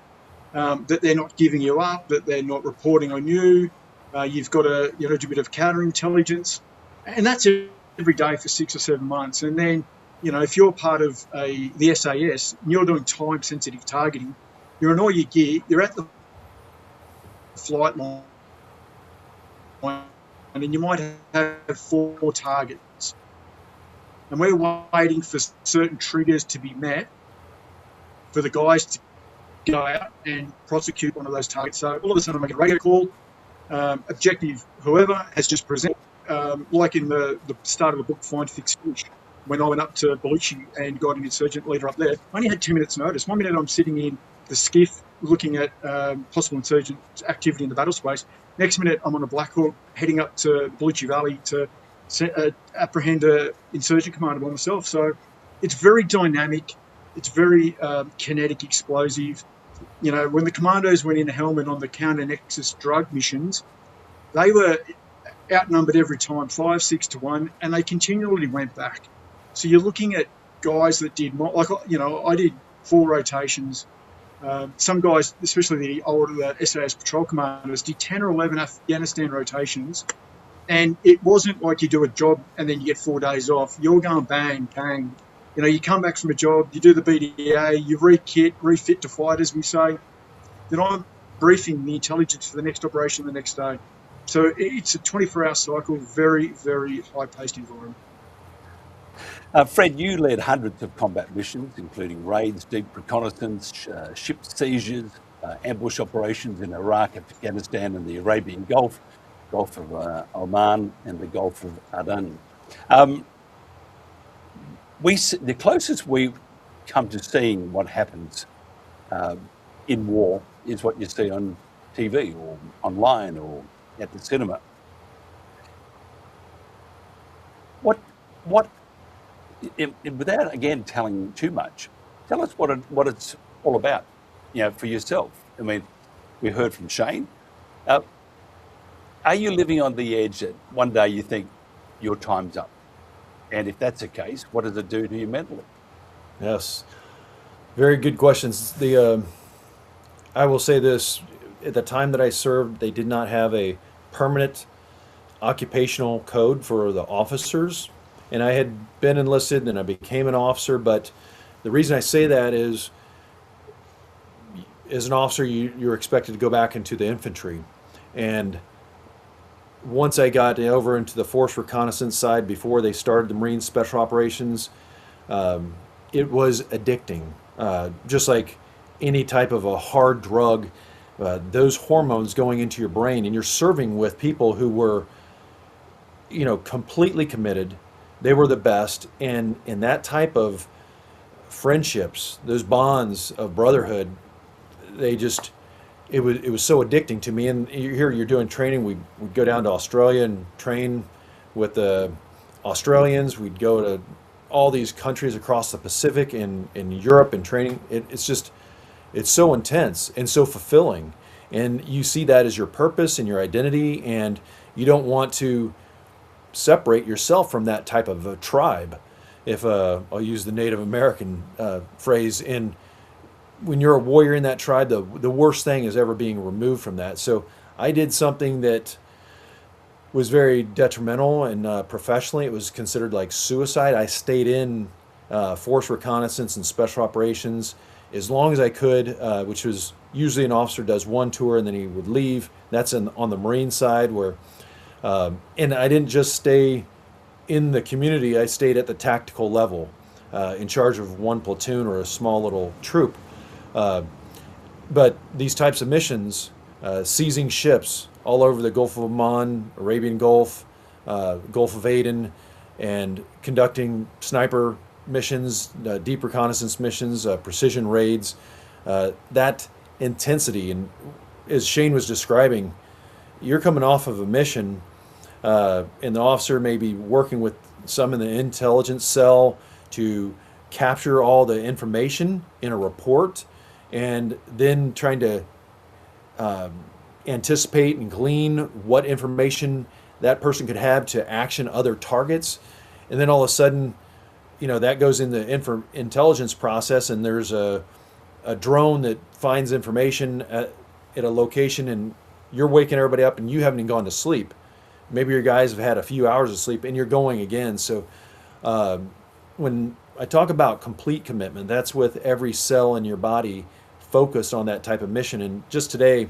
that they're not giving you up, that they're not reporting on you. You've got to do a bit of counterintelligence, and that's every day for 6 or 7 months. And then, if you're part of the SAS and you're doing time-sensitive targeting, you're in all your gear, you're at the flight line, and you might have 4 targets. And we're waiting for certain triggers to be met for the guys to go out and prosecute one of those targets. So all of a sudden I make a radio call, objective whoever has just presented, like in the start of the book Find, Fix, Finish, when I went up to Baluchi and got an insurgent leader up there, I only had 2 minutes notice. 1 minute I'm sitting in the skiff looking at possible insurgent activity in the battle space. Next minute I'm on a Black Hawk heading up to Baluchi Valley to apprehend an insurgent commander by myself. So it's very dynamic. It's very kinetic, explosive. When the commandos went in a helmet on the counter-nexus drug missions, they were outnumbered every time, 5, 6 to 1, and they continually went back. So you're looking at guys that did more, I did 4 rotations. Some guys, especially the older SAS patrol commanders, did 10 or 11 Afghanistan rotations. And it wasn't like you do a job and then you get 4 days off. You're going bang, bang. You come back from a job, you do the BDA, you re-kit, refit to fight, as we say. Then I'm briefing the intelligence for the next operation the next day. So it's a 24-hour cycle, very, very high-paced environment. Fred, you led hundreds of combat missions, including raids, deep reconnaissance, ship seizures, ambush operations in Iraq, Afghanistan, and the Arabian Gulf, Gulf of Oman, and the Gulf of Aden. Um, the closest we come to seeing what happens in war is what you see on TV or online or at the cinema. What without again telling too much, tell us what it's all about, for yourself. I mean, we heard from Shane. Uh, are you living on the edge that one day you think your time's up? And if that's the case, what does it do to you mentally? Yes, very good questions. I will say this: at the time that I served, they did not have a permanent occupational code for the officers, and I had been enlisted and I became an officer. But the reason I say that is, as an officer, you're expected to go back into the infantry, and once I got over into the force reconnaissance side before they started the Marine Special Operations, it was addicting. Just like any type of a hard drug, those hormones going into your brain, and you're serving with people who were, completely committed. They were the best, and in that type of friendships, those bonds of brotherhood, it was so addicting to me. And here you're doing training. We'd go down to Australia and train with the Australians. We'd go to all these countries across the Pacific and in Europe and training. It's so intense and so fulfilling. And you see that as your purpose and your identity, and you don't want to separate yourself from that type of a tribe. If I'll use the Native American phrase, in when you're a warrior in that tribe, the worst thing is ever being removed from that. So I did something that was very detrimental, and professionally it was considered like suicide. I stayed in force reconnaissance and special operations as long as I could, which was usually an officer does one tour and then he would leave. That's on the Marine side where, and I didn't just stay in the community, I stayed at the tactical level, in charge of one platoon or a small little troop. But these types of missions, seizing ships all over the Gulf of Oman, Arabian Gulf, Gulf of Aden, and conducting sniper missions, deep reconnaissance missions, precision raids, that intensity. And as Shane was describing, you're coming off of a mission, and the officer may be working with some in the intelligence cell to capture all the information in a report, and then trying to anticipate and glean what information that person could have to action other targets. And then all of a sudden, that goes in the intelligence process, and there's a drone that finds information at a location, and you're waking everybody up and you haven't even gone to sleep. Maybe your guys have had a few hours of sleep and you're going again. So when I talk about complete commitment, that's with every cell in your body focused on that type of mission. And just today,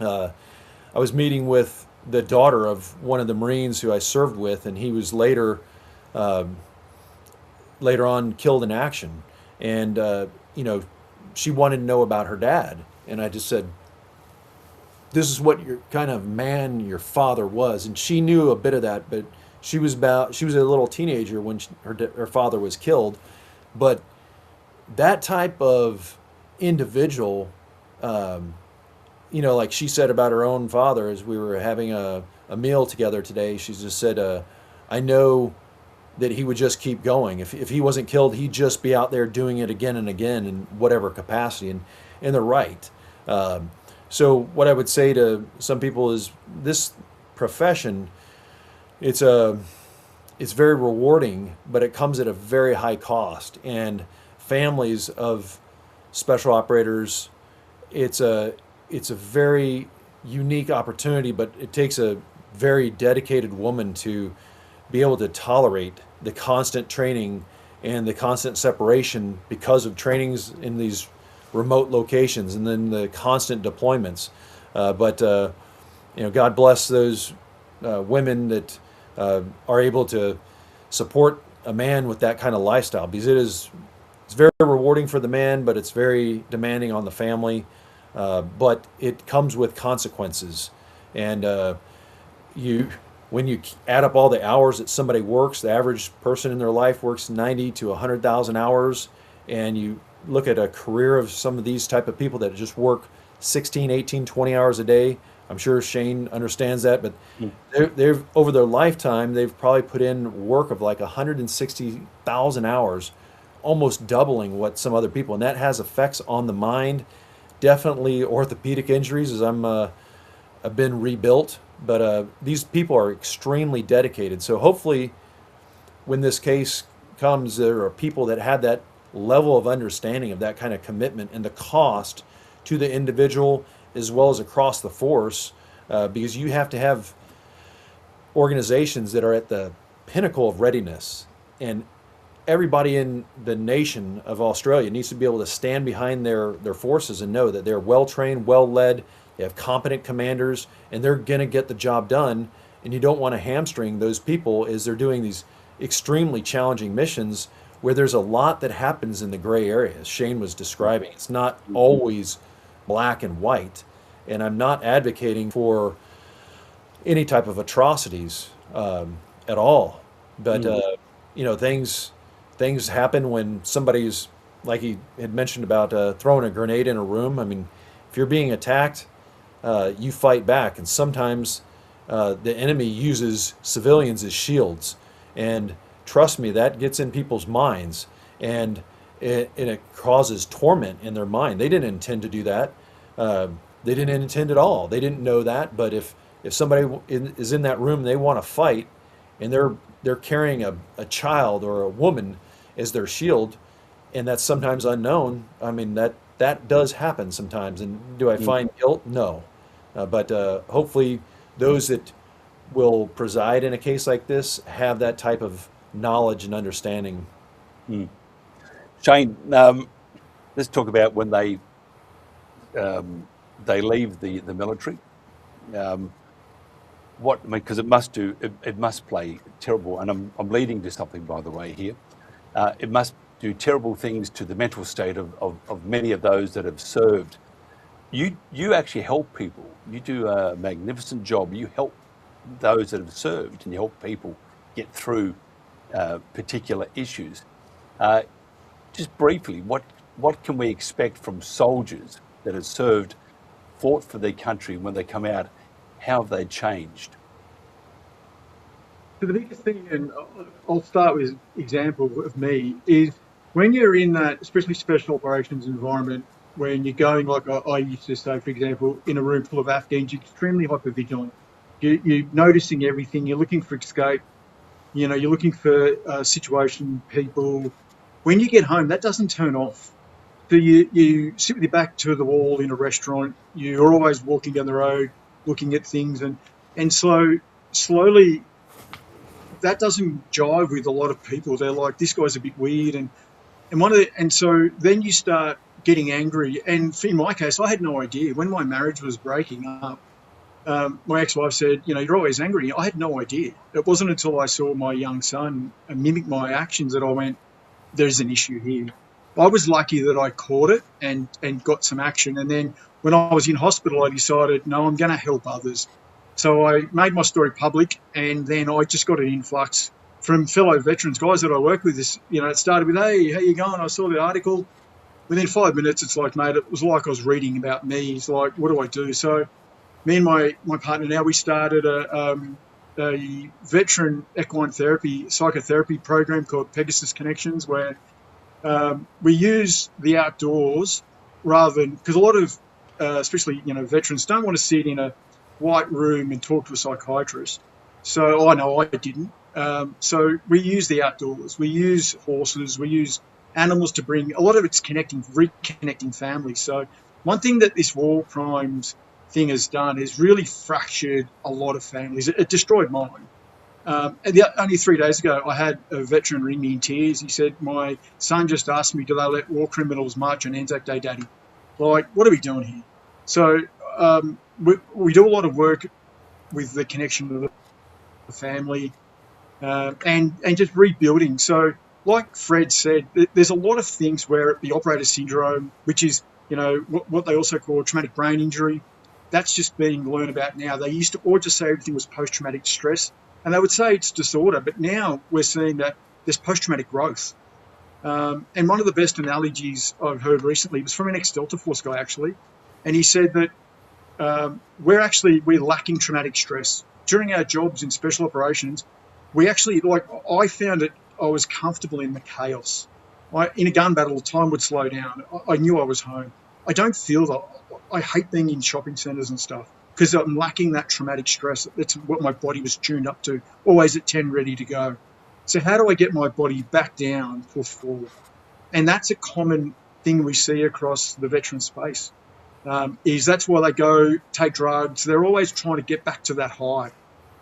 I was meeting with the daughter of one of the Marines who I served with, and he was later on killed in action. And she wanted to know about her dad, and I just said, "This is what your kind of man your father was." And she knew a bit of that, but she was a little teenager when her father was killed. But that type of individual, like she said about her own father, as we were having a meal together today, she just said, I know that he would just keep going. If he wasn't killed, he'd just be out there doing it again and again in whatever capacity. And they're right. So what I would say to some people is this profession, it's very rewarding, but it comes at a very high cost. And families of special operators, it's a very unique opportunity, but it takes a very dedicated woman to be able to tolerate the constant training and the constant separation because of trainings in these remote locations, and then the constant deployments. But God bless those women that are able to support a man with that kind of lifestyle, because it's very rewarding for the man, but it's very demanding on the family. but it comes with consequences. And you, when you add up all the hours that somebody works, the average person in their life works 90 to 100,000 hours, and you look at a career of some of these type of people that just work 16, 18, 20 hours a day. I'm sure Shane understands that, but they've over their lifetime, they've probably put in work of like 160,000 hours, almost doubling what some other people, and that has effects on the mind. Definitely orthopedic injuries, as I've been rebuilt, but these people are extremely dedicated. So hopefully, when this case comes, there are people that have that level of understanding of that kind of commitment and the cost to the individual as well as across the force, because you have to have organizations that are at the pinnacle of readiness. And everybody in the nation of Australia needs to be able to stand behind their forces and know that they're well trained, well led, they have competent commanders, and they're going to get the job done. And you don't want to hamstring those people as they're doing these extremely challenging missions where there's a lot that happens in the gray area, as Shane was describing. It's not always black and white. And I'm not advocating for any type of atrocities at all. But, things happen when somebody's, like he had mentioned about throwing a grenade in a room. I mean, if you're being attacked, you fight back. And sometimes the enemy uses civilians as shields. And trust me, that gets in people's minds. And it causes torment in their mind. They didn't intend to do that. They didn't intend at all. They didn't know that. But if somebody is in that room, they want to fight, and they're carrying a child or a woman as their shield, and that's sometimes unknown. I mean, that does happen sometimes. And do I find guilt? No. But hopefully those that will preside in a case like this have that type of knowledge and understanding. Shane, let's talk about when they leave the military. Because it must play terrible, and I'm leading to something, by the way, here. It must do terrible things to the mental state of many of those that have served. You actually help people. You do a magnificent job. You help those that have served, and you help people get through particular issues. Just briefly, what can we expect from soldiers that have served, fought for their country, when they come out? How have they changed? So the biggest thing, and I'll start with an example of me, is when you're in that, especially special operations environment, when you're going, like I used to say, for example, in a room full of Afghans, you're extremely hypervigilant. You're noticing everything. You're looking for escape. You're looking for situation, people. When you get home, that doesn't turn off. So you sit with your back to the wall in a restaurant. You're always walking down the road, looking at things, and so slowly that doesn't jive with a lot of people. They're like, this guy's a bit weird, and so then you start getting angry. And in my case, I had no idea. When my marriage was breaking up, my ex-wife said, you're always angry. I had no idea. It wasn't until I saw my young son mimic my actions that I went, there's an issue here. I was lucky that I caught it and got some action. And then when I was in hospital, I decided, no, I'm going to help others. So I made my story public, and then I just got an influx from fellow veterans, guys that I work with. It started with, hey, how you going? I saw the article. Within 5 minutes, it's like, mate, it was like I was reading about me. It's like, what do I do? So me and my partner now, we started a veteran equine therapy, psychotherapy program called Pegasus Connections, where we use the outdoors rather than, because a lot of, especially, veterans don't want to sit in a white room and talk to a psychiatrist. So I know I didn't. So we use the outdoors. We use horses. We use animals to bring, a lot of it's reconnecting families. So one thing that this war crimes thing has done is really fractured a lot of families. It destroyed mine. Only 3 days ago, I had a veteran ring me in tears. He said, my son just asked me, do they let war criminals march on Anzac Day, Daddy? Like, what are we doing here? So we do a lot of work with the connection of the family and just rebuilding. So like Fred said, there's a lot of things where the operator syndrome, which is, what they also call traumatic brain injury, that's just being learned about now. They used to all just say everything was post-traumatic stress, and they would say it's disorder, but now we're seeing that there's post-traumatic growth. And one of the best analogies I've heard recently was from an ex-Delta Force guy, actually, and he said that we're lacking traumatic stress. During our jobs in special operations, we actually, I found it, I was comfortable in the chaos. In a gun battle, time would slow down. I knew I was home. I don't feel that. I hate being in shopping centres and stuff because I'm lacking that traumatic stress. That's what my body was tuned up to, always at 10, ready to go. So how do I get my body back down for 4? And that's a common thing we see across the veteran space, is that's why they go take drugs. They're always trying to get back to that high.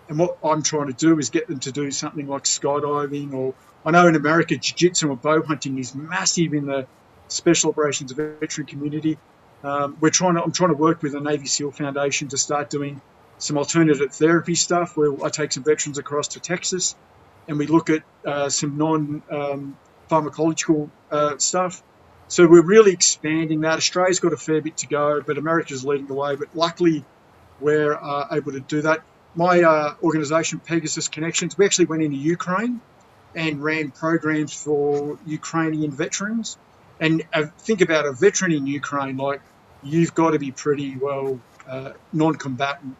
And what I'm trying to do is get them to do something like skydiving, or I know in America, jiu-jitsu or bow hunting is massive in the special operations veteran community. I'm trying to work with the Navy SEAL Foundation to start doing some alternative therapy stuff where I take some veterans across to Texas and we look at some non-pharmacological stuff. So we're really expanding that. Australia's got a fair bit to go, but America's leading the way. But luckily, we're able to do that. My organisation, Pegasus Connections, we actually went into Ukraine and ran programs for Ukrainian veterans. And think about a veteran in Ukraine, like you've got to be pretty well non-combatant.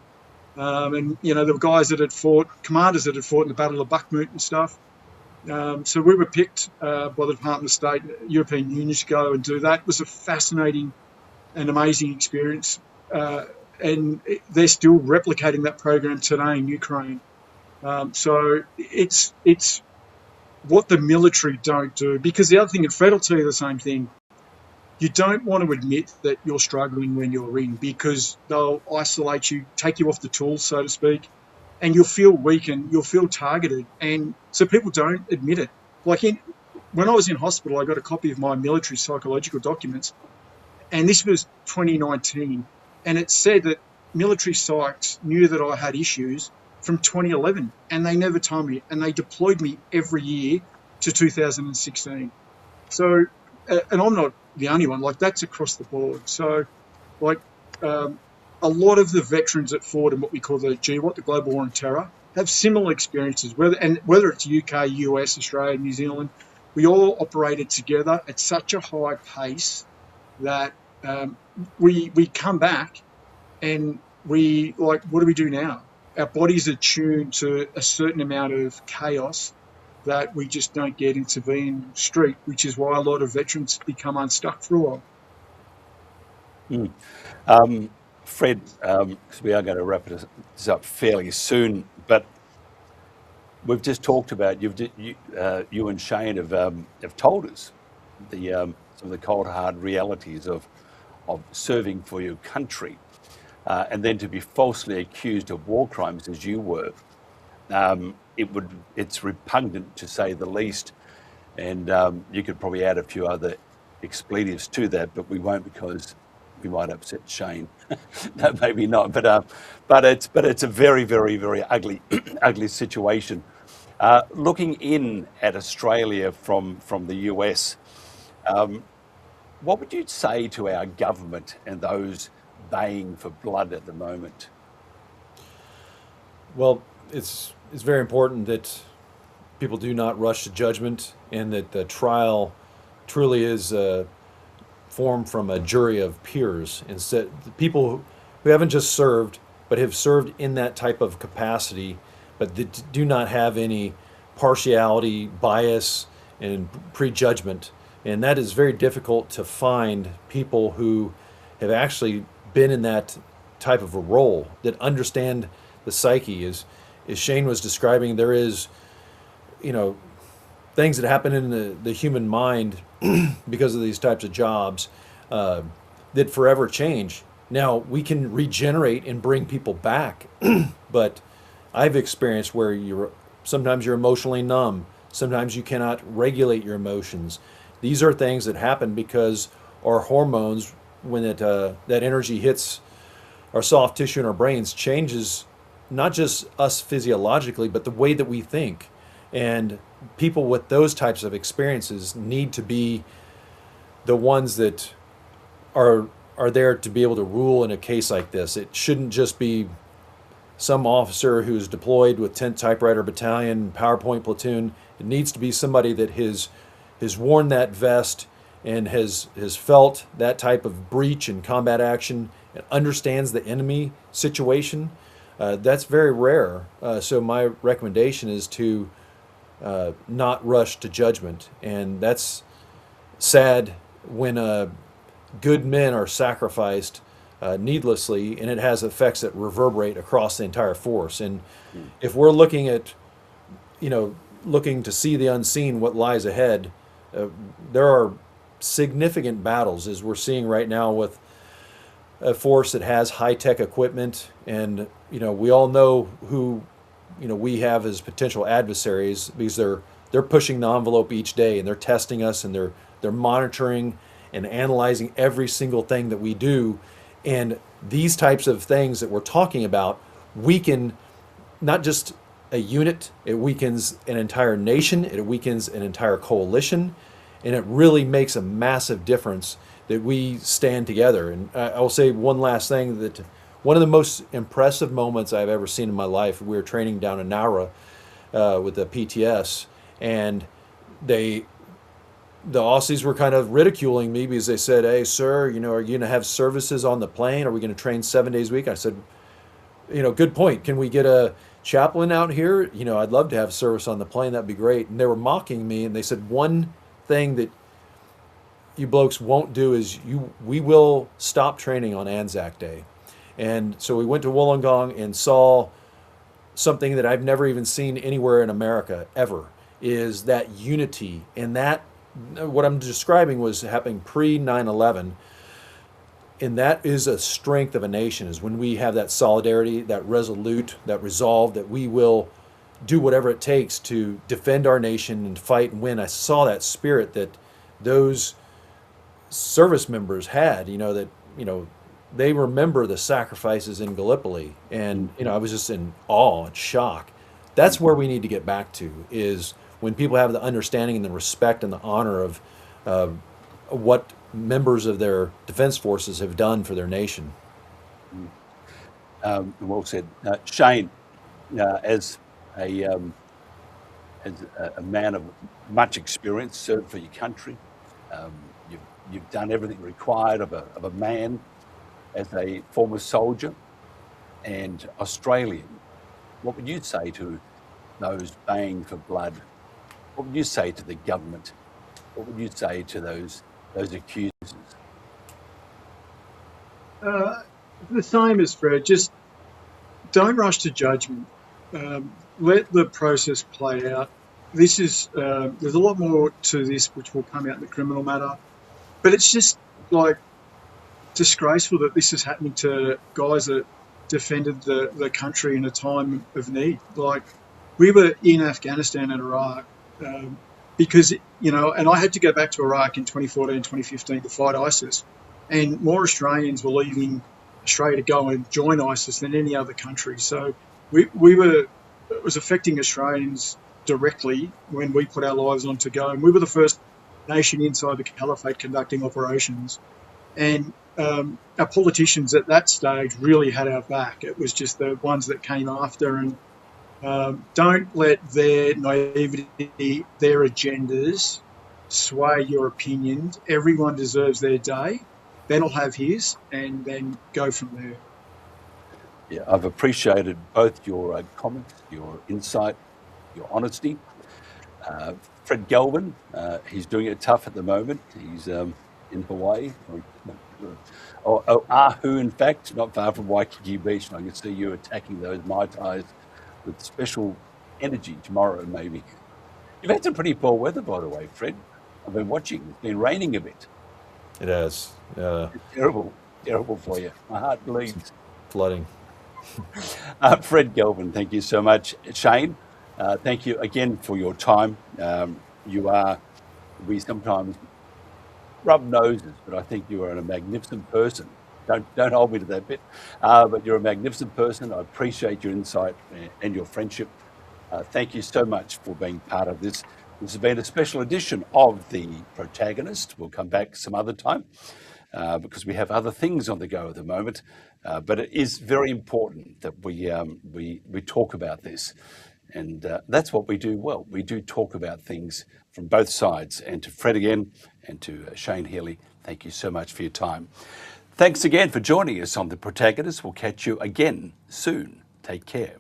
And, there were guys that had fought, commanders that had fought in the Battle of Bakhmut and stuff. So we were picked by the Department of State, European Union, to go and do that. It was a fascinating and amazing experience. And they're still replicating that program today in Ukraine. So it's what the military don't do. Because the other thing, and Fred will tell you the same thing, you don't want to admit that you're struggling when you're in, because they'll isolate you, take you off the tools, so to speak, and you'll feel weak and you'll feel targeted. And so people don't admit it. When I was in hospital, I got a copy of my military psychological documents, and this was 2019, and it said that military psychs knew that I had issues from 2011, and they never told me, and they deployed me every year to 2016. So, and I'm not the only one, that's across the board. So, a lot of the veterans that fought in what we call the GWAT, the Global War on Terror, have similar experiences, whether it's UK, US, Australia, New Zealand, we all operated together at such a high pace that we come back and what do we do now? Our bodies are tuned to a certain amount of chaos that we just don't get into being street, which is why a lot of veterans become unstuck for a while. Fred, because we are going to wrap this up fairly soon, but we've just talked about, you and Shane have told us some of the cold hard realities of serving for your country, and then to be falsely accused of war crimes as you were. It's repugnant, to say the least, and you could probably add a few other expletives to that, but we won't, because we might upset Shane. No, maybe not, but it's a very, very, very ugly ugly situation. Looking in at Australia from the US, what would you say to our government and those baying for blood at the moment? Well, it's very important that people do not rush to judgment, and that the trial truly is formed from a jury of peers, instead people who haven't just served but have served in that type of capacity, but that do not have any partiality, bias, and prejudgment. And that is very difficult to find people who have actually been in that type of a role, that understand the psyche. As Shane was describing, there is, things that happen in the human mind because of these types of jobs that forever change. Now, we can regenerate and bring people back, but I've experienced where sometimes you're emotionally numb, sometimes you cannot regulate your emotions. These are things that happen because our hormones, when that energy hits our soft tissue in our brains, changes not just us physiologically, but the way that we think. And people with those types of experiences need to be the ones that are are there to be able to rule in a case like this. It shouldn't just be some officer who's deployed with 10th Typewriter Battalion, PowerPoint platoon. It needs to be somebody that has worn that vest and has felt that type of breach and combat action and understands the enemy situation. That's very rare. So my recommendation is to not rush to judgment, and that's sad when good men are sacrificed needlessly, and it has effects that reverberate across the entire force. And if we're looking at, looking to see the unseen, what lies ahead, there are significant battles, as we're seeing right now with a force that has high-tech equipment, and we all know who we have as potential adversaries, because they're pushing the envelope each day, and they're testing us, and they're monitoring and analyzing every single thing that we do. And these types of things that we're talking about weaken not just a unit, it weakens an entire nation, it weakens an entire coalition, and it really makes a massive difference that we stand together. And I will say one last thing, that one of the most impressive moments I've ever seen in my life, we were training down in Nowra with the PTS, and the Aussies were kind of ridiculing me because they said, "Hey, sir, are you going to have services on the plane? Are we going to train 7 days a week?" I said, good point. Can we get a chaplain out here? I'd love to have service on the plane. That'd be great. And they were mocking me, and they said, one thing that you blokes won't do is we will stop training on Anzac Day. And so we went to Wollongong and saw something that I've never even seen anywhere in America ever, is that unity. And that, what I'm describing, was happening pre 9/11. And that is a strength of a nation, is when we have that solidarity, that resolute, that resolve, that we will do whatever it takes to defend our nation and fight and win. I saw that spirit that those service members had, they remember the sacrifices in Gallipoli. And, I was just in awe and shock. That's where we need to get back to, is when people have the understanding and the respect and the honor of what members of their defense forces have done for their nation. Well said. Shane, as a man of much experience, served for your country, you've done everything required of a man, as a former soldier and Australian. What would you say to those baying for blood? What would you say to the government? What would you say to those accusers? The same as Fred. Just don't rush to judgment. Let the process play out. This is there's a lot more to this which will come out in the criminal matter, but it's just like disgraceful that this is happening to guys that defended the country in a time of need. Like, we were in Afghanistan and Iraq because, and I had to go back to Iraq in 2014, 2015 to fight ISIS, and more Australians were leaving Australia to go and join ISIS than any other country. So it was affecting Australians directly when we put our lives on to go, and we were the first nation inside the caliphate conducting operations. And our politicians at that stage really had our back. It was just the ones that came after. And don't let their naivety, their agendas sway your opinions. Everyone deserves their day. Ben will have his, and then go from there. Yeah, I've appreciated both your comments, your insight, your honesty. Fred Galvin, he's doing it tough at the moment. He's in Hawaii, or Ahu, in fact, not far from Waikiki Beach. And I can see you attacking those Mai Tais with special energy tomorrow, maybe. You've had some pretty poor weather, by the way, Fred. I've been watching. It's been raining a bit. It has. It's terrible for you. My heart bleeds. Flooding. Fred Galvin, thank you so much. Shane, thank you again for your time. We sometimes rub noses, but I think you are a magnificent person. Don't hold me to that bit, but you're a magnificent person. I appreciate your insight and your friendship. Thank you so much for being part of this. This has been a special edition of The Protagonist. We'll come back some other time because we have other things on the go at the moment. But it is very important that we talk about this. And that's what we do well. We do talk about things from both sides. And to Fred again and to Shane Healy, thank you so much for your time. Thanks again for joining us on The Protagonist. We'll catch you again soon. Take care.